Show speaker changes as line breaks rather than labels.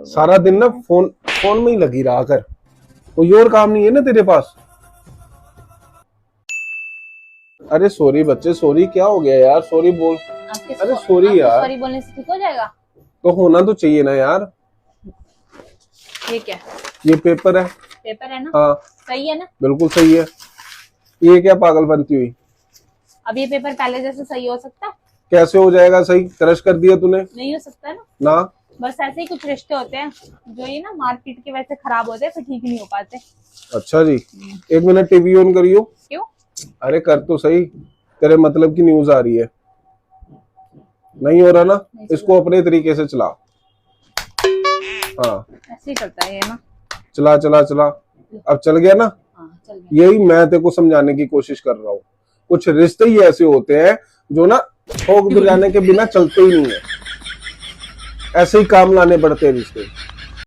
सारा दिन ना फोन फोन में ही लगी रहा कर, कोई और काम नहीं है ना तेरे पास। अरे सॉरी बच्चे, सॉरी क्या हो गया यार, सॉरी बोल। अरे सॉरी यार,
सॉरी बोलने से ठीक हो जाएगा?
तो होना तो चाहिए ना यार।
ये क्या?
ये पेपर है।
पेपर है ना?
हाँ
सही है ना?
बिल्कुल सही है। ये क्या पागल बनती हुई?
अब ये पेपर पहले जैसे सही हो सकता है?
कैसे हो जाएगा सही, क्रश कर दिया तूने।
नहीं हो सकता है ना?
ना
बस ऐसे ही कुछ रिश्ते होते हैं जो ये ना मार्केट के वैसे खराब होते हैं, फिर ठीक नहीं हो पाते।
अच्छा जी, एक मिनट टीवी ऑन करियो।
क्यों?
अरे कर तो सही, तेरे मतलब की न्यूज आ रही है। नहीं हो रहा ना, इसको अपने तरीके से चला। हाँ
ऐसे ही करता है ये ना।
चला चला चला, अब चल गया ना।
हाँ चल गया।
यही मैं तेरे को समझाने की कोशिश कर रहा हूँ। कुछ रिश्ते ही ऐसे होते हैं जो ना ठोक बजाने के बिना चलते ही नहीं है, ऐसे ही काम लाने पड़ते हैं रिश्ते।